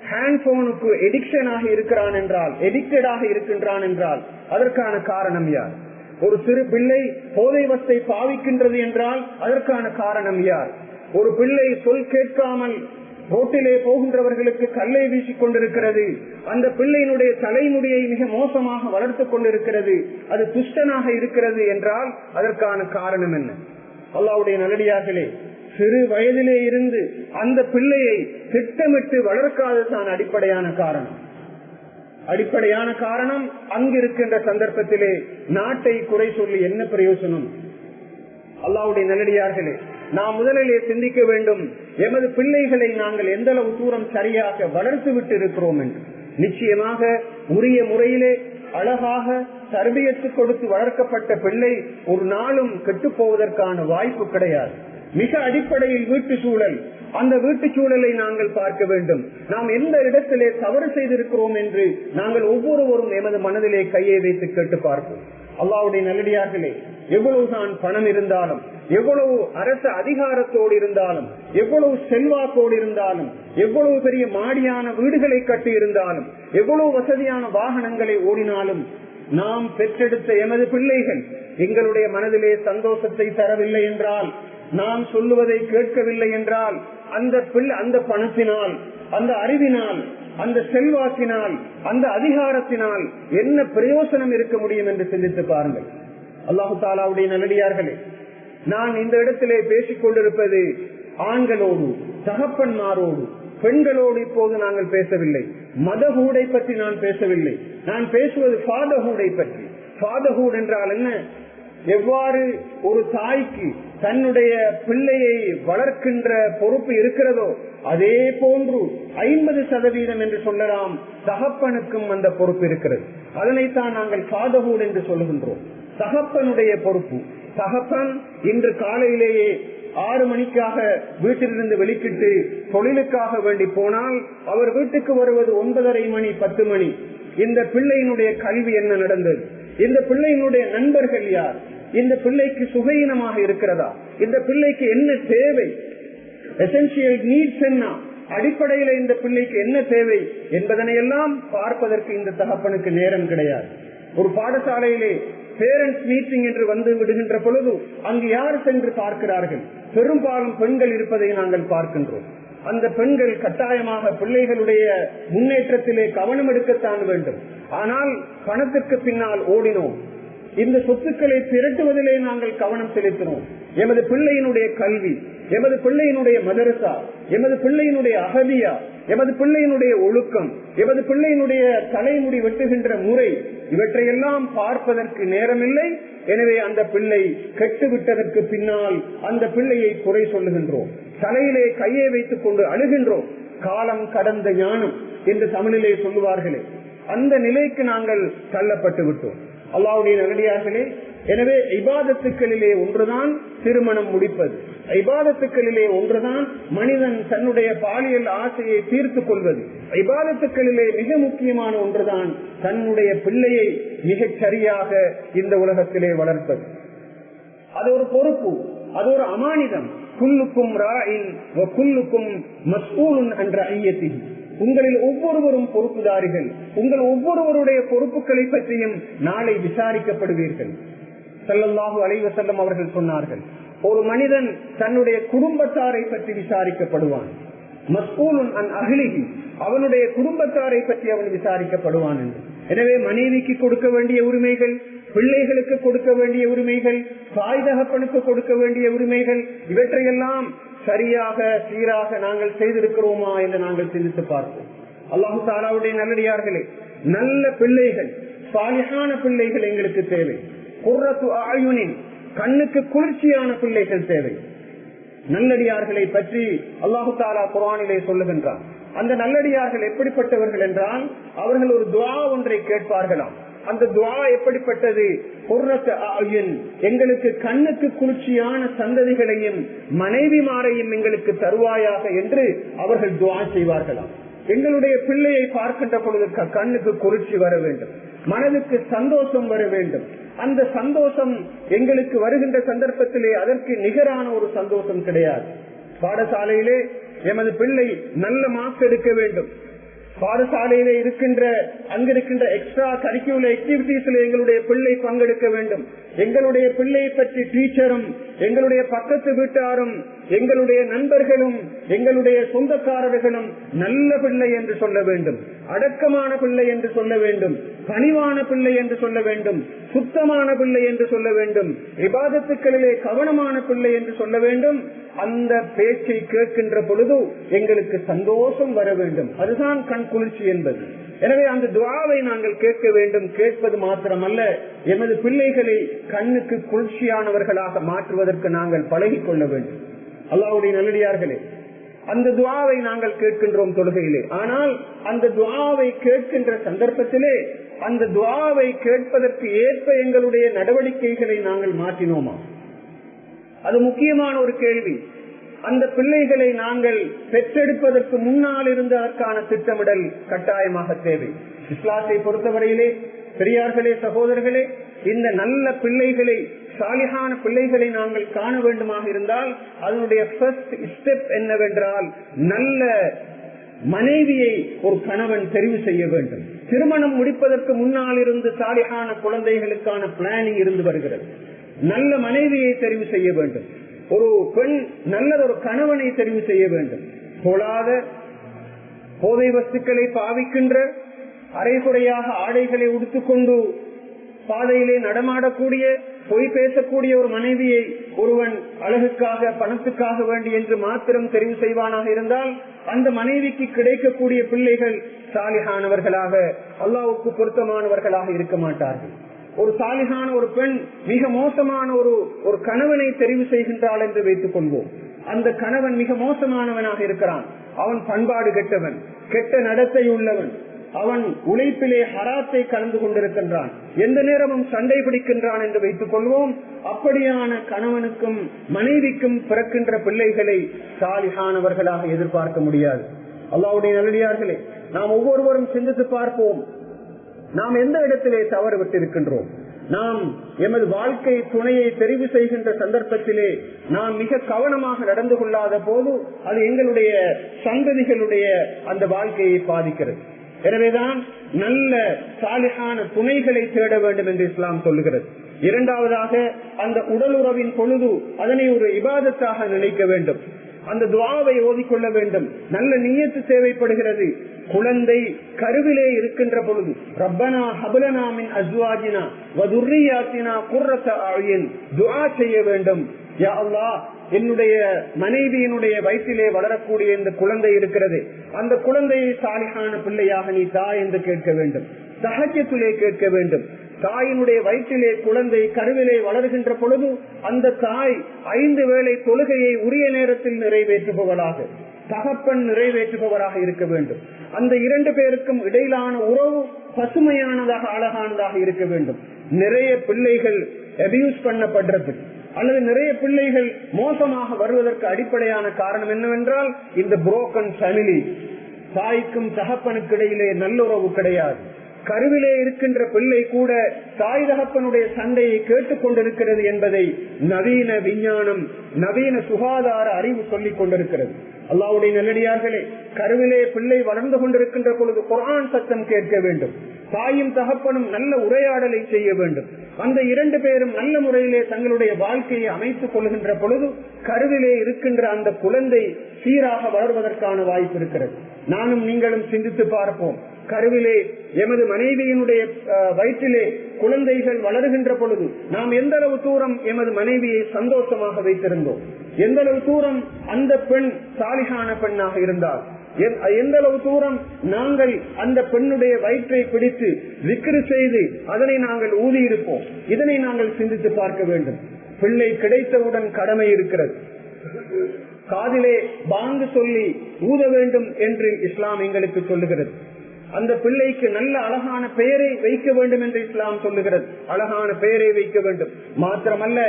ஹேண்ட்போனுக்கு எடிக்ஷனாக இருக்கிறான் என்றால், எடிக்டடாக இருக்கின்றான் என்றால் அதற்கான காரணம் யார்? ஒரு சிறு பிள்ளை போதை வஸ்தை பாவிக்கின்றது என்றால் அதற்கான காரணம் யார்? ஒரு பிள்ளை சொல் கேட்காமல் ரோட்டிலே போகின்றவர்களுக்கு கல்லை வீசிக் கொண்டிருக்கிறது, அந்த பிள்ளையினுடைய தலைமுடியை மிக மோசமாக வளர்த்துக் கொண்டிருக்கிறது, அது துஷ்டனாக இருக்கிறது என்றால் அதற்கான காரணம் என்ன? அல்லாஹ்வுடைய நல்லடியார்களே, சிறு வயதிலே இருந்து அந்த பிள்ளையை திட்டமிட்டு வளர்க்காததான் அடிப்படையான காரணம். அடிப்படையான காரணம் அங்கிருக்கின்ற சந்தர்ப்பத்திலே நாட்டை குறை சொல்லி என்ன பிரயோசனம்? அல்லாஹ்வுடைய நல்லடியார்களே, நாம் முதலிலே சிந்திக்க வேண்டும், எமது பிள்ளைகளை நாங்கள் எந்த அளவு தூரம் சரியாக வளர்த்து விட்டு இருக்கிறோம் என்று. நிச்சயமாக உரிய முறையிலே அழகாக தர்பியத்து கொடுத்து வளர்க்கப்பட்ட பிள்ளை ஒரு நாளும் கெட்டு போவதற்கான வாய்ப்பு கிடையாது. மிக அடிப்படையில் வீட்டு சூழல், அந்த வீட்டு சூழலை நாங்கள் பார்க்க வேண்டும். நாம் எந்த இடத்திலே தவறு செய்திருக்கிறோம் என்று நாங்கள் ஒவ்வொருவரும் எமது மனதிலே கையை வைத்து கேட்டு பார்ப்போம். அல்லாஹ்வுடைய நல்லடியார்களே, எவ்வளவுதான் பணம் இருந்தாலும், எவ்வளவு அரசு அதிகாரத்தோடு இருந்தாலும், எவ்வளவு செல்வாக்கோடு இருந்தாலும், எவ்வளவு பெரிய மாடியான வீடுகளை கட்டி இருந்தாலும், எவ்வளவு வசதியான வாகனங்களை ஓடினாலும், நாம் பெற்றெடுத்த எமது பிள்ளைகள் எங்களுடைய மனதிலே சந்தோஷத்தை தரவில்லை என்றால், நாம் சொல்லுவதை கேட்கவில்லை என்றால், அந்த பணத்தினால், அந்த அறிவினால், அந்த செல்வாக்கினால், அந்த அதிகாரத்தினால் என்ன பிரயோசனம் இருக்க முடியும் என்று சிந்தித்து பாருங்கள். அல்லாஹு தாலாவுடைய நல்லடியார்களே, நான் இந்த இடத்திலே பேசிக் கொண்டிருப்பது ஆண்களோடு, தகப்பன்மாரோடு, பெண்களோடு இப்போது நாங்கள் பேசவில்லை. மதஹூடை பற்றி நான் பேசவில்லை. நான் பேசுவது ஃபாதர்ஹூடை பற்றி. ஃபாதர்ஹூட் என்றால் என்ன? எவ்வாறு ஒரு தாய்க்கு தன்னுடைய பிள்ளையை வளர்க்கின்ற பொறுப்பு இருக்கிறதோ அதே போன்று 50% என்று சொல்லலாம் தகப்பனுக்கும் அந்த பொறுப்பு இருக்கிறது. அதனைத்தான் நாங்கள் ஃபாதர்ஹூட் என்று சொல்லுகின்றோம். தகப்பனுடைய பொறுப்பு. தகப்பன் இன்று காலையிலேயே 6 மணிக்காக வீட்டிலிருந்து வெளிக்கிட்டு தொழிலுக்காக வேண்டி போனால் அவர் வீட்டுக்கு வருவது 9:30 மணி, 10 மணி. இந்த பிள்ளையினுடைய கல்வி என்ன நடந்தது? இந்த பிள்ளையினுடைய நண்பர்கள் யார்? இந்த பிள்ளைக்கு சுகையினமாக இருக்கிறதா? இந்த பிள்ளைக்கு என்ன தேவை? எசென்சியல் நீட்ஸ் என்ன? அடிப்படையில இந்த பிள்ளைக்கு என்ன தேவை என்பதனை எல்லாம் பார்ப்பதற்கு இந்த தகப்பனுக்கு நேரம் கிடையாது. ஒரு பாடசாலையிலே பேரண்ட்ஸ் மீட்டிங் என்று வந்து விடுகின்ற பொழுது அங்கு யார் சென்று பார்க்கிறார்கள்? பெரும்பாலும் பெண்கள் இருப்பதை நாங்கள் பார்க்கின்றோம். அந்த பெண்கள் கட்டாயமாக பிள்ளைகளுடைய முன்னேற்றத்திலே கவனம் எடுக்கத்தான் வேண்டும். ஆனால் பணத்திற்கு பின்னால் ஓடினோம். இந்த சொத்துக்களை திரட்டுவதிலே நாங்கள் கவனம் செலுத்தினோம். எமது பிள்ளையினுடைய கல்வி, எமது பிள்ளையினுடைய மதரசா, எமது பிள்ளையினுடைய அகதியா, எமது பிள்ளையினுடைய ஒழுக்கம், எமது பிள்ளையினுடைய தலைமுடி வெட்டுகின்ற முறை, இவற்றையெல்லாம் பார்ப்பதற்கு நேரமில்லை. எனவே அந்த பிள்ளை கெட்டுவிட்டதற்கு பின்னால் அந்த பிள்ளையை குறை சொல்லுகின்றோம். தலையிலே கையை வைத்துக் கொண்டு அழுகின்றோம். காலம் கடந்த ஞானம் என்று தமிழிலே சொல்லுவார்களே, அந்த நிலைக்கு நாங்கள் தள்ளப்பட்டு விட்டோம். அல்லாஹ்வுடைய நல்லடியார்களே, எனவே இபாதத்துக்களிலே ஒன்றுதான் திருமணம் முடிப்பது. இபாதத்துக்களிலே ஒன்றுதான் மனிதன் தன்னுடைய பாலியல் ஆசையை தீர்த்துக் கொள்வது. இபாதத்துக்களிலே மிக முக்கியமான ஒன்றுதான் தன்னுடைய பிள்ளையை மிகச் சரியாக இந்த உலகத்திலே வளர்ப்பது. அது ஒரு பொறுப்பு, அது ஒரு அமானிதம். குல்லுக்கும் ராயின் வ குல்லுக்கும் மஸ்ஊலுன் அன் ரஅய்யத்திஹி. உங்களில் ஒவ்வொருவரும் பொறுப்புதாரிகள். உங்கள் ஒவ்வொருவருடைய பொறுப்புகளை பற்றியும் நாளை விசாரிக்கப்படுவீர்கள். ஸல்லல்லாஹு அலைஹி வஸல்லம் அவர்கள் சொன்னார்கள், ஒரு மனிதன் தன்னுடைய குடும்பத்தாரை பற்றி விசாரிக்கப்படுவான். மஸ்ஊலுன் அன் அஹ்லிஹி, அவனுடைய குடும்பத்தாரை பற்றி அவன் விசாரிக்கப்படுவான் என்று. எனவே மனைவிக்கு கொடுக்க வேண்டிய உரிமைகள், பிள்ளைகளுக்கு கொடுக்க வேண்டிய உரிமைகள், தாய் தகப்பனுக்கு கொடுக்க வேண்டிய உரிமைகள், இவற்றையெல்லாம் சரியாக சீராக நாங்கள் செய்திருக்கிறோமா என்று நாங்கள் சிந்தித்து பார்ப்போம். அல்லாஹு தஆலாவுடைய நல்லடியார்களே, நல்ல பிள்ளைகள், சாலிஹான பிள்ளைகள் எங்களுக்கு தேவை. குர்ரத்து அயுனின், கண்ணுக்கு குளிர்ச்சியான பிள்ளைகள் தேவை. நல்லடியார்களை பற்றி அல்லாஹு தஆலா குர்ஆனிலே சொல்லுகின்றார். அந்த நல்லடியார்கள் எப்படிப்பட்டவர்கள் என்றால், அவர்கள் ஒரு துஆ ஒன்றை கேட்பார்களாம். அந்த துஆ எப்படிப்பட்டது? குர்ரத்து அயுன், எங்களுக்கு கண்ணுக்கு குளிர்ச்சியான சந்ததிகளையும் மனைவிமாரையும் எங்களுக்கு தருவாயாக என்று அவர்கள் துஆ செய்வார்களாம். எங்களுடைய பிள்ளையை பார்க்கின்ற பொழுது கண்ணுக்கு குளிர்ச்சி வர வேண்டும், மனதுக்கு சந்தோஷம் வர வேண்டும். அந்த சந்தோஷம் எங்களுக்கு வருகின்ற சந்தர்ப்பத்திலே அதற்கு நிகரான ஒரு சந்தோஷம் கிடையாது. பாடசாலையிலே எமது பிள்ளை நல்ல மார்க்ஸ் எடுக்க வேண்டும். பாடசாலையிலே அங்கிருக்கின்ற எக்ஸ்ட்ரா கரிக்குலர் ஆக்டிவிட்டிஸ்ல எங்களுடைய பிள்ளை பங்கெடுக்க வேண்டும். எங்களுடைய பிள்ளையை பற்றி டீச்சரும், எங்களுடைய பக்கத்து வீட்டாரும், எங்களுடைய நண்பர்களும், எங்களுடைய சொந்தக்காரர்களும் நல்ல பிள்ளை என்று சொல்ல வேண்டும், அடக்கமான பிள்ளை என்று சொல்ல வேண்டும், பணிவான பிள்ளை என்று சொல்ல வேண்டும், சுத்தமான பிள்ளை என்று சொல்ல வேண்டும், இபாதத்துக்களிலே கவனமான பிள்ளை என்று சொல்ல வேண்டும். அந்த பேச்சை கேட்கின்ற பொழுது எங்களுக்கு சந்தோஷம் வர வேண்டும். அதுதான் கண் குளிர்ச்சி என்பது. எனவே அந்த துஆவை நாங்கள் கேட்க வேண்டும். கேட்பது மாத்திரமல்ல, எமது பிள்ளைகளை கண்ணுக்கு குளிர்ச்சியானவர்களாக மாற்றுவதற்கு நாங்கள் பழகிக் கொள்ள வேண்டும். அல்லாஹ்வுடைய நல்லடியார்களே, அந்த துஆவை நாங்கள் கேட்கின்றோம் தொழுகையிலே. ஆனால் அந்த துஆவை கேட்கின்ற சந்தர்ப்பத்திலே அந்த துஆவை கேட்பதற்கு ஏற்ப எங்களுடைய நடவடிக்கைகளை நாங்கள் மாற்றினோமா? அது முக்கியமான ஒரு கேள்வி. அந்த பிள்ளைகளை நாங்கள் பெற்றெடுப்பதற்கு முன்னால் இருந்ததற்கான திட்டமிடல் கட்டாயமாக தேவை. இஸ்லாத்தை பொறுத்தவரையிலே பெரியார்களே, சகோதரர்களே, இந்த நல்ல பிள்ளைகளை, சாலிஹான பிள்ளைகளை நாங்கள் காண வேண்டுமாக இருந்தால் அதனுடைய ஃபர்ஸ்ட் ஸ்டெப் என்னவென்றால் நல்ல மனைவியை ஒரு கணவன் தெரிவு செய்ய வேண்டும். திருமணம் முடிப்பதற்கு முன்னால் இருந்து சாலிஹான குழந்தைகளுக்கான பிளானிங் இருந்து வருகிறது. நல்ல மனைவியை தெரிவு செய்ய வேண்டும். ஒரு பெண் நல்லதொரு கணவனை தெரிவு செய்ய வேண்டும். தொழாத, போதை வஸ்துக்களை பாவிக்கின்ற, அரைகுறையாக ஆடைகளை உடுத்துக்கொண்டு பாதையிலே நடமாடக்கூடிய, பொய் பேசக்கூடிய ஒரு மனைவியை ஒருவன் அழகுக்காக, பணத்துக்காக வேண்டி என்று மாத்திரம் தெரிவு செய்வானாக இருந்தால் அந்த மனைவிக்கு கிடைக்கக்கூடிய பிள்ளைகள் சாலிஹானவர்களாக, அல்லாஹ்வுக்கு பொருத்தமானவர்களாக இருக்க மாட்டார்கள். ஒரு சாலிஹான ஒரு பெண் மிக மோசமான ஒரு கணவனை தெரிவு செய்கின்றாள் என்று வைத்துக் கொள்வோம். அந்த கணவன் மிக மோசமானவனாக இருக்கிறான். அவன் பண்பாடு கெட்டவன், கெட்ட நடத்தை உள்ளவன், அவன் உழைப்பிலே ஹராத்தை கலந்து கொண்டிருக்கின்றான், எந்த நேரமும் சண்டை பிடிக்கின்றான் என்று வைத்துக் கொள்வோம். அப்படியான கணவனுக்கும் மனைவிக்கும் பிறக்கின்ற பிள்ளைகளை சாலிஹானவர்களாக எதிர்பார்க்க முடியாது. அல்லாஹ்வுடைய நல்லடியார்களே, நாம் ஒவ்வொருவரும் சிந்தித்து பார்ப்போம். நாம் எந்த இடத்திலே தவறு விட்டிருக்கின்றோம்? நாம் எமது வாழ்க்கை துணையை தெரிவு செய்கின்ற சந்தர்ப்பத்திலே நாம் மிக கவனமாக நடந்து கொள்ளாத போது அது எங்களுடைய சந்ததிகளுடைய அந்த வாழ்க்கையை பாதிக்கிறது. எனவேதான் நல்ல சாலிஹான துணைகளை தேட வேண்டும் என்று இஸ்லாம் சொல்லுகிறது. இரண்டாவதாக, அந்த உடலுறவின் பொழுது அதனை ஒரு இபாதத்தாக நினைக்க வேண்டும். அந்த துஆவை ஓதிக்கொள்ள வேண்டும். நல்ல நியத்து தேவைப்படுகிறது. குழந்தை கருவிலே இருக்கின்ற பொழுது ரப்பனா ஹப்லனா மின் அஸ்வாஜினா வ துர்ரியாத்தினா குர்ரத அயுன் துஆ செய்ய வேண்டும். யா அல்லாஹ், என்னுடைய மனைவியினுடைய வயிற்றிலே வளரக்கூடிய இந்த குழந்தை இருக்கிறது, அந்த குழந்தையை சாலிஹான பிள்ளையாக நீ தா என்று கேட்க வேண்டும். தஹஜ்ஜுதிலே கேட்க வேண்டும். தாயினுடைய வயிற்றிலே குழந்தை கருவிலே வளர்கின்ற பொழுது அந்த தாய் 5 வேளை தொழுகையை உரிய நேரத்தில் நிறைவேற்றுபவராக, தகப்பன் நிறைவேற்றுபவராக இருக்க வேண்டும். அந்த 2 பேருக்கும் இடையிலான உறவு பசுமையானதாக, அழகானதாக இருக்க வேண்டும். நிறைய பிள்ளைகள் அபியூஸ் பண்ணப்படுறது அல்லது நிறைய பிள்ளைகள் மோசமாக வருவதற்கு அடிப்படையான காரணம் என்னவென்றால் இந்த புரோக்கன் ஃபேமிலி. தாய்க்கும் தகப்பனுக்கு இடையிலே நல்லுறவு கிடையாது. கருவிலே இருக்கின்ற பிள்ளை கூட தாய் தகப்பனுடைய சண்டையை கேட்டுக் கொண்டிருக்கிறது என்பதை நவீன விஞ்ஞானம், நவீன சுகாதார அறிவு சொல்லிக் கொண்டிருக்கிறது. அல்லாஹ்வுடைய நல்லடியார்களே, கருவிலே பிள்ளை வளர்ந்து கொண்டிருக்கின்ற பொழுது குர்ஆன் சத்தம் கேட்க வேண்டும். தாயும் தகப்பனும் நல்ல உரையாடலை செய்ய வேண்டும். அந்த 2 பேரும் நல்ல முறையிலே தங்களுடைய வாழ்க்கையை அமைத்துக் கொள்கின்ற பொழுது கருவிலே இருக்கின்ற அந்த குழந்தை சீராக வளர்வதற்கான வாய்ப்பு இருக்கிறது. நானும் நீங்களும் சிந்தித்து பார்ப்போம். கருவிலே எமது மனைவியினுடைய வயிற்றிலே குழந்தைகள் வளர்கின்ற பொழுது நாம் எந்த அளவு தூரம் எமது மனைவியை சந்தோஷமாக வைத்திருந்தோம், எந்த அளவு தூரம் அந்த பெண் சாலிஹான பெண்ணாக இருந்தால், எந்த அளவு தூரம் நாங்கள் அந்த பெண்ணுடைய வயிற்றை பிடித்து விக்ரு செய்து அதனை நாங்கள் ஊதி இருப்போம். இதனை நாங்கள் சிந்தித்து பார்க்க வேண்டும். பிள்ளை கிடைத்தவுடன் கடமை இருக்கிறது. காதிலே பாங்கு சொல்லி ஊத வேண்டும் என்று இஸ்லாம் எங்களுக்கு சொல்லுகிறது. அந்த பிள்ளைக்கு நல்ல அழகான பெயரை வைக்க வேண்டும் என்று இஸ்லாம் சொல்லுகிறது. அழகான பெயரை வைக்க வேண்டும். மாத்திரமல்ல,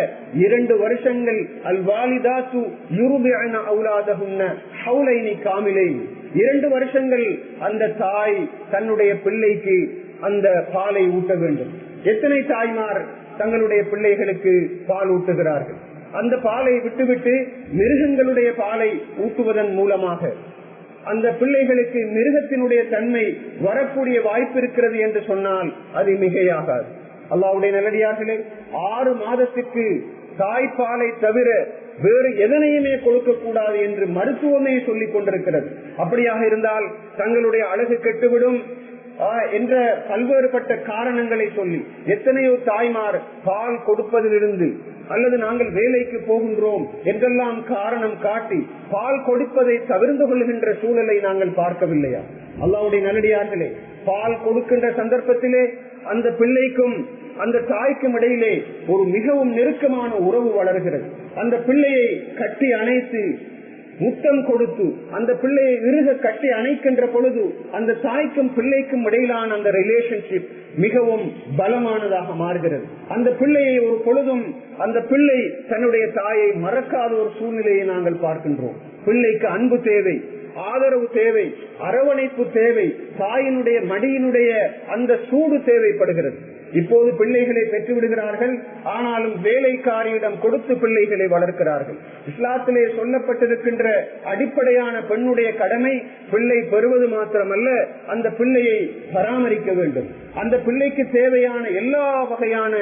2 வருஷங்கள் அல் வாலிதாத்து யுர்பிஅன அவுலாதஹுன்ன ஹவுலைனி காமிலைன், 2 வருஷங்கள் அந்த தாய் தன்னுடைய பிள்ளைக்கு அந்த பாலை ஊட்ட வேண்டும். எத்தனை தாய்மார் தங்களுடைய பிள்ளைகளுக்கு பால் ஊட்டுகிறார்கள்? அந்த பாலை விட்டுவிட்டு மிருகங்களுடைய பாலை ஊட்டுவதன் மூலமாக அந்த பிள்ளைகளுக்கு மிருகத்தினுடைய தன்மை வரக்கூடிய வாய்ப்பு இருக்கிறது என்று சொன்னால் அது மிகையாகாது. அல்லாஹ்வுடைய நல்லடியார்களே, 6 மாதத்துக்கு தாய்ப்பாலை தவிர வேறு எதனையுமே கொடுக்க கூடாது என்று மருத்துவமே சொல்லிக் கொண்டிருக்கிறது. அப்படியாக இருந்தால் தங்களுடைய அழகு கெட்டுவிடும் என்ற பல்வேறுபட்ட காரணங்களை சொல்லி எத்தனையோ தாய்மார் பால் கொடுப்பதிலிருந்து அல்லது நாங்கள் வேலைக்கு போகின்றோம் என்றெல்லாம் காரணம் காட்டி பால் கொடுப்பதை தவிர்த்து கொள்கின்ற சூழலை நாங்கள் பார்க்கவில்லையா? அல்லாஹ்வுடைய நல்லடியார்களே, பால் கொடுக்கின்ற சந்தர்ப்பத்திலே அந்த பிள்ளைக்கும் அந்த தாய்க்கும் இடையிலே ஒரு மிகவும் நெருக்கமான உறவு வளர்கிறது. அந்த பிள்ளையை கட்டி அணைத்து முத்தம் கொடுத்து அந்த பிள்ளையை இறுக கட்டி அணைக்கின்ற பொழுது அந்த தாய்க்கும் பிள்ளைக்கும் இடையிலான அந்த ரிலேஷன்ஷிப் மிகவும் பலமானதாக மாறுகிறது. அந்த பிள்ளையை ஒரு பொழுதும் அந்த பிள்ளை தன்னுடைய தாயை மறக்காத ஒரு சூழ்நிலையை நாங்கள் பார்க்கின்றோம். பிள்ளைக்கு அன்பு தேவை, ஆதரவு தேவை. அரவணைப்பு தேவை, தாயினுடைய மடியினுடைய அந்த சூடு தேவைப்படுகிறது. இப்போது பிள்ளைகளை பெற்று விடுகிறார்கள், ஆனாலும் வேலைக்காரியிடம் கொடுத்து பிள்ளைகளை வளர்க்கிறார்கள். இஸ்லாத்திலே சொல்லப்பட்டிருக்கின்ற அடிப்படையான பெண்ணுடைய கடமை பிள்ளை பெறுவது மாத்திரமல்ல, அந்த பிள்ளையை பராமரிக்க வேண்டும். அந்த பிள்ளைக்கு தேவையான எல்லா வகையான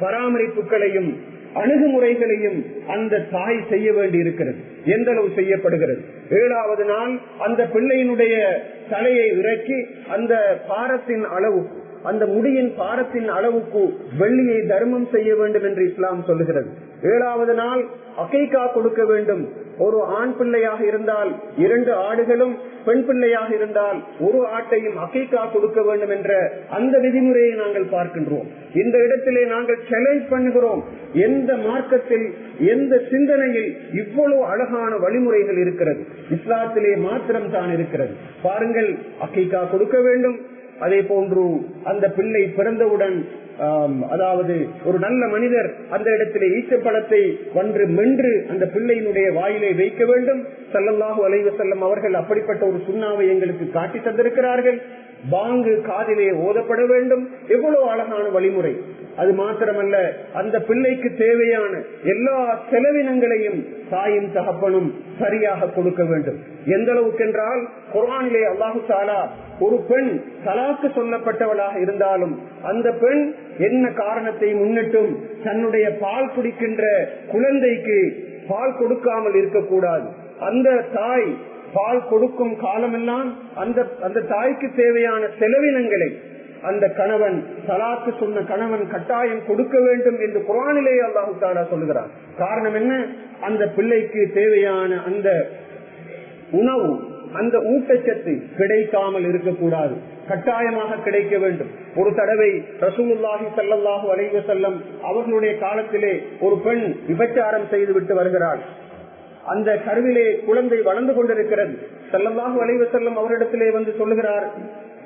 பராமரிப்புகளையும் அணுகுமுறைகளையும் அந்த தாய் செய்ய வேண்டி இருக்கிறது. எந்த அளவு செய்யப்படுகிறது? 7வது நாள் அந்த பிள்ளையினுடைய தலையை இறக்கி அந்த பாரத்தின் அளவு, அந்த முடியின் பாரத்தின் அளவுக்கு வெள்ளியை தர்மம் செய்ய வேண்டும் என்று இஸ்லாம் சொல்லுகிறது. 7வது நாள் அகைகா கொடுக்க வேண்டும். ஒரு ஆண் பிள்ளையாக இருந்தால் 2 ஆடுகளும், பெண் பிள்ளையாக இருந்தால் 1 ஆட்டையும் அகைகா கொடுக்க வேண்டும் என்ற அந்த விதிமுறையை நாங்கள் பார்க்கின்றோம். இந்த இடத்திலே நாங்கள் சேலஞ்ச் பண்ணுகிறோம், எந்த மார்க்கத்தில், எந்த சிந்தனையில் இவ்வளவு அழகான வழிமுறைகள் இருக்கிறது? இஸ்லாத்திலே மாத்திரம் தான் இருக்கிறது. பாருங்கள், அகைகா கொடுக்க வேண்டும். அதே போன்று அந்த பிள்ளை பிறந்தவுடன், அதாவது ஒரு நல்ல மனிதர் அந்த இடத்திலே ஈச்சப்பழத்தை மென்று அந்த பிள்ளையினுடைய வாயிலை வைக்க வேண்டும். ஸல்லல்லாஹு அலைஹி வஸல்லம் அவர்கள் அப்படிப்பட்ட ஒரு சுன்னாவை எங்களுக்கு காட்டி தந்திருக்கிறார்கள். பாங்கு காதிலே ஓதப்பட வேண்டும். எவ்வளவு அழகான வழிமுறை! அது மாத்திரமல்ல, அந்த பிள்ளைக்கு தேவையான எல்லா செலவினங்களையும் தாயும் தகப்பனும் சரியாக கொடுக்க வேண்டும். எந்த அளவுக்கு என்றால், குர்ஆனிலே அல்லாஹு தஆலா ஒரு பெண் தலாக்கு சொல்லப்பட்டவளாக இருந்தாலும் அந்த பெண் என்ன காரணத்தை முன்னிட்டும் தன்னுடைய பால் குடிக்கின்ற குழந்தைக்கு பால் கொடுக்காமல் இருக்கக்கூடாது. அந்த தாய் பால் கொடுக்கும் காலமெல்லாம் அந்த தாய்க்கு தேவையான செலவினங்களை அந்த கணவன், தலாக்கு சொன்ன கணவன் கட்டாயம் கொடுக்க வேண்டும் என்று குர்ஆனிலே அல்லாஹ் தஆலா சொல்கிறார். காரணம் என்ன? அந்த பிள்ளைக்கு தேவையான அந்த உணவு, அந்த ஊட்டச்சத்து கிடைக்காமல் இருக்கக்கூடாது, கட்டாயமாக கிடைக்க வேண்டும். ஒரு தடவை ரசூலுல்லாஹி ஸல்லல்லாஹு அலைஹி வஸல்லம் அவர்களுடைய காலத்திலே ஒரு பெண் விபச்சாரம் செய்து விட்டு வருகிறாள். அந்த கருவிலே குழந்தை வளர்ந்து கொண்டிருக்கிறது. ஸல்லல்லாஹு அலைஹி வஸல்லம் அவரிடத்திலே வந்து சொல்லுகிறார்,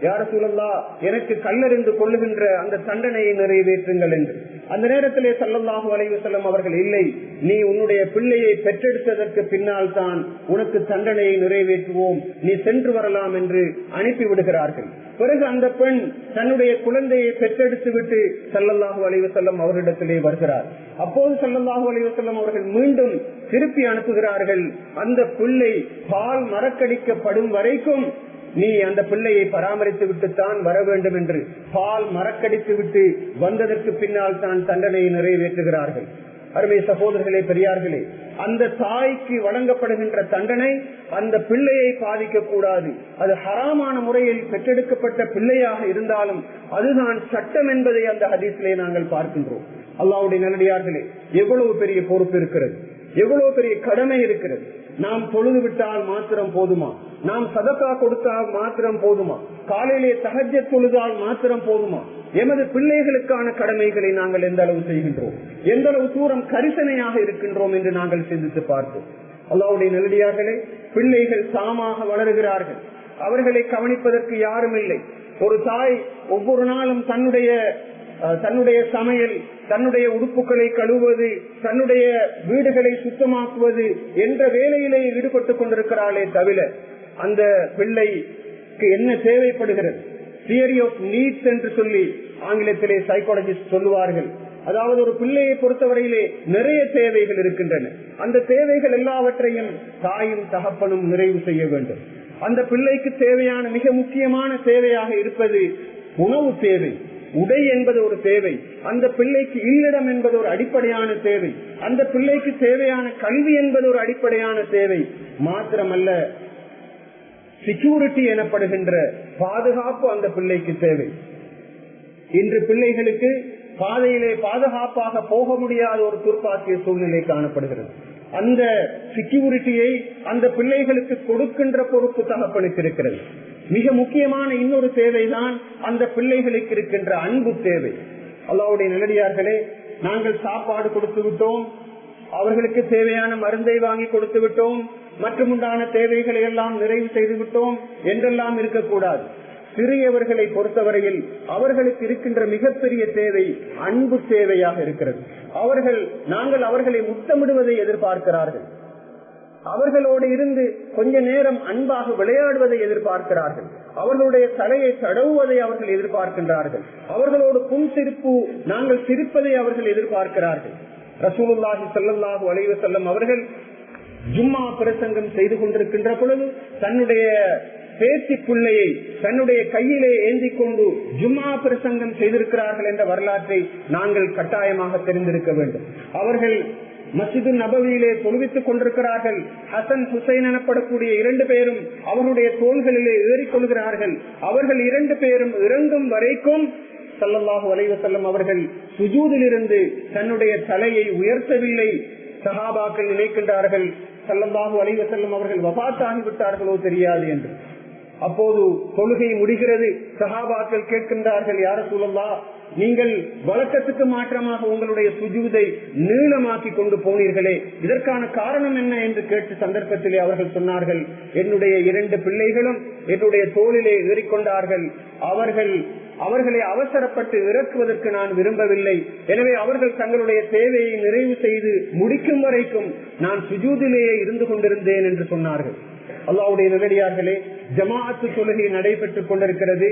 யா ரசூலல்லாஹ், எனக்கு கல்லெறிந்து கொள்ளுகின்ற அந்த தண்டனையை நிறைவேற்றுங்கள் என்று. அந்த நேரத்திலே ஸல்லல்லாஹு அலைஹி வஸல்லம் அவர்கள், இல்லை, நீ உன்னுடைய பிள்ளையை பெற்றெடுத்ததற்கு பின்னால் தான் உனக்கு தண்டனையை நிறைவேற்றுவோம், நீ சென்று வரலாம் என்று அனுப்பி விடுகிறார்கள். பிறகு அந்த பெண் தன்னுடைய குழந்தையை பெற்றெடுத்து விட்டு ஸல்லல்லாஹு அலைஹி வஸல்லம் அவரிடத்திலே வருகிறார். அப்போது ஸல்லல்லாஹு அலைஹி வஸல்லம் அவர்கள் மீண்டும் திருப்பி அனுப்புகிறார்கள், அந்த பிள்ளை பால் மறக்கடிக்கப்படும் வரைக்கும் நீ அந்த பிள்ளையை பராமரித்து விட்டுத்தான் வர வேண்டும் என்று. பால் மறக்கடித்து விட்டு வந்ததற்கு பின்னால் தான் தண்டனையை நிறைவேற்றுகிறார்கள். அருமை சகோதரர்களே, பெரியார்களே, அந்த தாய்க்கு வழங்கப்படுகின்ற தண்டனை அந்த பிள்ளையை பாதிக்க கூடாது. அது ஹராமான முறையில் பெற்றெடுக்கப்பட்ட பிள்ளையாக இருந்தாலும் அதுதான் சட்டம் என்பதை அந்த ஹதீஸிலே நாங்கள் பார்க்கின்றோம். அல்லாஹ்வுடைய நல்லடியார்களே, எவ்வளவு பெரிய பொறுப்பு இருக்கிறது, எவ்வளவு பெரிய கடமை இருக்கிறது. நாம் தொழுது விட்டால் மாத்திரம் போதுமா? நாம் சதகா கொடுத்தால் மாத்திரம் போதுமா? காலையிலே தஹஜ்ஜத் தொழுதால் மாத்திரம் போதுமா? எமது பிள்ளைகளுக்கான கடமைகளை நாங்கள் எந்த அளவு செய்கின்றோம், எந்த அளவு தூரம் கரிசனையாக இருக்கின்றோம் என்று நாங்கள் சிந்தித்து பார்த்தோம். அல்லாஹ்வுடைய நல்லடியார்களே, பிள்ளைகள் தாமாக வளருகிறார்கள், அவர்களை கவனிப்பதற்கு யாரும் இல்லை. ஒரு தாய் ஒவ்வொரு நாளும் தன்னுடைய சமையல், தன்னுடைய உடுப்புகளை கழுவுவது, தன்னுடைய வீடுகளை சுத்தமாக்குவது என்ற வேலையிலே ஈடுபட்டுக் கொண்டிருக்கிறாளே தவிர அந்த பிள்ளைக்கு என்ன தேவைப்படுகிறது, தியரி ஆஃப் நீட்ஸ் என்று சொல்லி ஆங்கிலத்திலே சைக்காலஜிஸ்ட் சொல்லுவார்கள். அதாவது ஒரு பிள்ளையை பொறுத்தவரையிலே நிறைய தேவைகள் இருக்கின்றன. அந்த தேவைகள் எல்லாவற்றையும் தாயும் தகப்பனும் நிறைவு செய்ய வேண்டும். அந்த பிள்ளைக்கு தேவையான மிக முக்கியமான தேவையாக இருப்பது உணவு தேவை, உடை என்பது ஒரு தேவை, அந்த பிள்ளைக்கு இல்லிடம் என்பது ஒரு அடிப்படையான தேவை, அந்த பிள்ளைக்கு தேவையான கல்வி என்பது ஒரு அடிப்படையான தேவை. மாத்திரமல்ல, செக்யூரிட்டி எனப்படுகின்ற பாதுகாப்பு அந்த பிள்ளைக்கு தேவை. இன்று பிள்ளைகளுக்கு பாதையிலே பாதுகாப்பாக போக முடியாத ஒரு துர்ப்பாக்கிய சூழ்நிலை காணப்படுகிறது. அந்த செக்யூரிட்டியை அந்த பிள்ளைகளுக்கு கொடுக்கின்ற பொறுப்பு தகப்பனுக்கு இருக்கிறது. மிக முக்கியமான இன்னொரு தேவைதான் அந்த பிள்ளைகளுக்கு இருக்கின்ற அன்பு தேவை. அல்லாஹ்வுடைய நல்லடியார்களே, நாங்கள் சாப்பாடு கொடுத்து விட்டோம், அவர்களுக்கு தேவையான மருந்தை வாங்கி கொடுத்து விட்டோம், மற்றும் உண்டான தேவைகளை எல்லாம் நிறைவு செய்து விட்டோம் என்றெல்லாம் இருக்கக்கூடாது. சிறியவர்களை பொறுத்தவரையில் அவர்களுக்கு இருக்கின்ற மிகப்பெரிய தேவை அன்பு தேவையாக இருக்கிறது. நாங்கள் அவர்களை முத்தமிடுவதை எதிர்பார்க்கிறார்கள். அவர்களோடு இருந்து கொஞ்ச நேரம் அன்பாக விளையாடுவதை எதிர்பார்க்கிறார்கள். அவர்களுடைய தலையை தடவுவதை அவர்கள் எதிர்பார்க்கின்றார்கள். அவர்களோடு புன்சிரிப்பு நாங்கள் சிரிப்பதை அவர்கள் எதிர்பார்க்கிறார்கள். ரசூலுல்லாஹி ஸல்லல்லாஹு அலைஹி வஸல்லம் அவர்கள் ஜும்மா பிரசங்கம் செய்து கொண்டிருக்கின்ற பொழுது தன்னுடைய பேத்தி பிள்ளையை தன்னுடைய கையிலே ஏந்தி கொண்டு ஜும்மா பிரசங்கம் செய்திருக்கிறார்கள் என்ற வரலாற்றை நாங்கள் கட்டாயமாக தெரிந்திருக்க வேண்டும். அவர்கள் மஸ்ஜிது நபவியிலே தொழுவித்துக் கொண்டிருக்கிறார்கள். ஹசன் ஹுசைன் எனப்படக்கூடிய 2 பேரும் அவருடைய தோள்களிலே ஏறிக்கொள்கிறார்கள். அவர்கள் 2 பேரும் இறங்கும் வரைக்கும் ஸல்லல்லாஹு அலைஹி வஸல்லம் அவர்கள் சுஜூதிலிருந்து தன்னுடைய தலையை உயர்த்தவில்லை. சஹாபாக்கள் நினைக்கின்றார்கள் ஸல்லல்லாஹு அலைஹி வஸல்லம் அவர்கள் வஃபாத் ஆகிவிட்டார்களோ தெரியாது என்று. அப்போது தொழுகை முடிகிறது. சஹாபாக்கள் கேட்கின்றார்கள், யா ரசூலல்லாஹ், நீங்கள் வழக்கத்துக்கு மாற்றமாக உங்களுடைய சுஜூதை நீளமாக்கி கொண்டு போனீர்களே, இதற்கான காரணம் என்ன என்று கேட்ட சந்தர்ப்பத்திலே அவர்கள் சொன்னார்கள், என்னுடைய 2 பிள்ளைகளும் என்னுடைய தோளிலே ஏறிக்கொண்டார்கள். அவர்களை அவசரப்பட்டு இறக்குவதற்கு நான் விரும்பவில்லை. எனவே அவர்கள் தங்களுடைய தேவையை நிறைவு செய்து முடிக்கும் வரைக்கும் நான் சுஜூதிலேயே இருந்து கொண்டிருந்தேன் என்று சொன்னார்கள். அல்லாஹ்வுடைய நல்லடியார்களே, ஜமாஅத்து தொழுகை நடைபெற்றுக் கொண்டிருக்கிறது.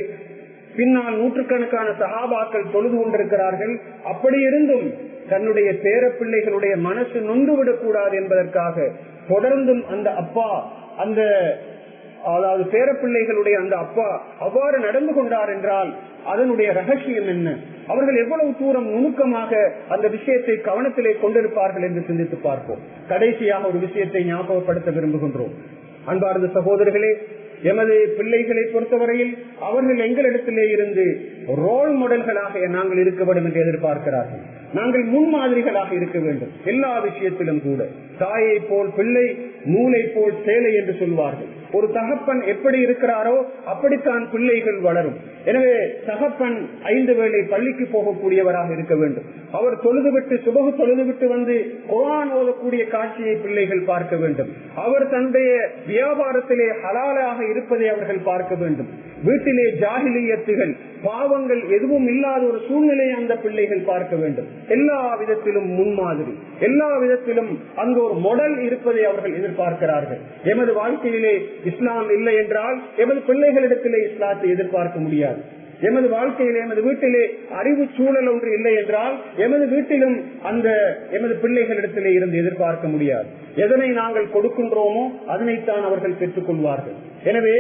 பின்னால் நூற்றுக்கணக்கான சஹாபாக்கள் தொழுது கொண்டிருக்கிறார்கள். அப்படி இருந்தும் தன்னுடைய பேரப்பிள்ளைகளுடைய மனசு நொந்துவிடக் கூடாது என்பதற்காக தொடர்ந்தும் அந்த அப்பா, அதாவது பேரப்பிள்ளைகளுடைய அந்த அப்பா அவ்வாறு நடந்து கொண்டார் என்றால் அதனுடைய ரகசியம் என்ன? அவர்கள் எவ்வளவு தூரம் நுணுக்கமாக அந்த விஷயத்தை கவனத்திலே கொண்டிருப்பார்கள் என்று சிந்தித்து பார்ப்போம். கடைசியாக ஒரு விஷயத்தை ஞாபகப்படுத்த விரும்புகின்றோம். அன்பார்ந்த சகோதரர்களே, எமது பிள்ளைகளை பொறுத்தவரையில் அவர்கள் எங்களிடத்திலே இருந்து ரோல் மாடல்களாக நாங்கள் இருக்க வேண்டும் என்று எதிர்பார்க்கிறார்கள். நாங்கள் முன்மாதிரிகளாக இருக்க வேண்டும். எல்லா விஷயத்திலும் கூட தாயை போல் பிள்ளை, நூலை போல் சேலை என்று சொல்வார்கள். ஒரு தகப்பன் எப்படி இருக்கிறாரோ அப்படித்தான் பிள்ளைகள் வளரும். எனவே தகப்பன் 5 வேளை பள்ளிக்கு போகக்கூடியவராக இருக்க வேண்டும். அவர் தொழுதுவிட்டு சுபகு தொழுதுவிட்டு வந்து குர்ஆன் ஓதக்கூடிய காட்சியை பிள்ளைகள் பார்க்க வேண்டும். அவர் தன்னுடைய வியாபாரத்திலே ஹலாலாக இருப்பதை அவர்கள் பார்க்க வேண்டும். வீட்டிலே ஜாஹிலியத்துகள், பாவங்கள் எதுவும் இல்லாத ஒரு சூழ்நிலையை அந்த பிள்ளைகள் பார்க்க வேண்டும். எல்லா விதத்திலும் முன்மாதிரி, எல்லா விதத்திலும் அங்கு ஒரு மாடல் இருப்பதை அவர்கள் எதிர்பார்க்கிறார்கள். எமது வாழ்க்கையிலே இஸ்லாம் இல்லை என்றால் எமது பிள்ளைகளிடத்திலே இஸ்லாத்தை எதிர்பார்க்க முடியாது. எமது வாழ்க்கையிலே, எமது வீட்டிலே அறிவு சூழல் ஒன்று இல்லை என்றால் எமது வீட்டிலும் எமது பிள்ளைகளிடத்திலே இருந்து எதிர்பார்க்க முடியாது. எதனை நாங்கள் கொடுக்கின்றோமோ அதனைத்தான் அவர்கள் பெற்றுக் கொள்வார்கள். எனவே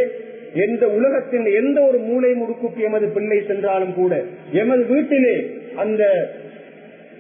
எந்த உலகத்தின் எந்த ஒரு மூலை முடுக்குக்கு எமது பிள்ளை சென்றாலும் கூட எமது வீட்டிலே அந்த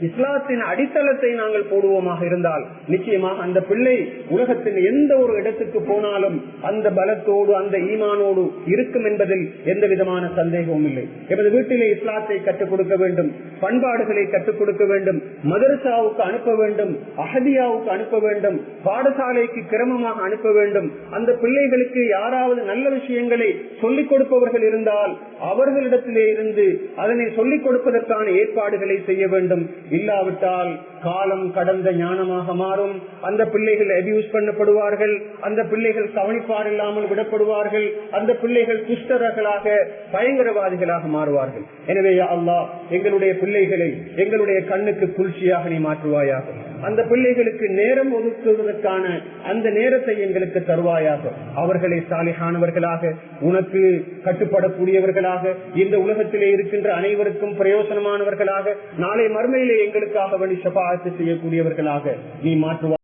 இஸ்லாத்தின் அடித்தளத்தை நாங்கள் போடுவோமாக இருந்தால் நிச்சயமாக அந்த பிள்ளை உலகத்தின் எந்த ஒரு இடத்துக்கு போனாலும் அந்த பலத்தோடு அந்த ஈமானோடு இருக்கும் என்பதில் எந்த விதமான சந்தேகமும் இல்லை. எமது வீட்டிலே இஸ்லாத்தை கற்றுக் கொடுக்க வேண்டும், பண்பாடுகளை கற்றுக் கொடுக்க வேண்டும், மதரசாவுக்கு அனுப்ப வேண்டும், அஹதியாவுக்கு அனுப்ப வேண்டும், பாடசாலைக்கு கிரமமாக அனுப்ப வேண்டும். அந்த பிள்ளைகளுக்கு யாராவது நல்ல விஷயங்களை சொல்லிக் கொடுப்பவர்கள் இருந்தால் அவர்களிடத்திலே இருந்து அதனை சொல்லிக் கொடுப்பதற்கான ஏற்பாடுகளை செய்ய வேண்டும். இல்லாவிட்டால் காலம் கடந்த ஞானமாக மாறும். அந்த பிள்ளைகள் அபியூஸ் பண்ணப்படுவார்கள், அந்த பிள்ளைகள் கவனிப்பார் இல்லாமல் விடப்படுவார்கள், அந்த பிள்ளைகள் துஷ்டர்களாக பயங்கரவாதிகளாக மாறுவார்கள். எனவே அல்லாஹ் எங்களுடைய பிள்ளைகளை எங்களுடைய கண்ணுக்கு குளிர்ச்சியாக நீ மாற்றுவாயாக. அந்த பிள்ளைகளுக்கு நேரம் ஒதுக்குவதற்கான அந்த நேரத்தை எங்களுக்கு தருவாயாக. அவர்களை சாலிஹானவர்களாக, உனக்கு கட்டுப்படக்கூடியவர்களாக, இந்த உலகத்திலே இருக்கின்ற அனைவருக்கும் பிரயோசனமானவர்களாக, நாளை மறுமையிலே எங்களுக்காக வேண்டி ஷஃபாஅத் செய்யக்கூடியவர்களாக நீ மாற்றுவாய்.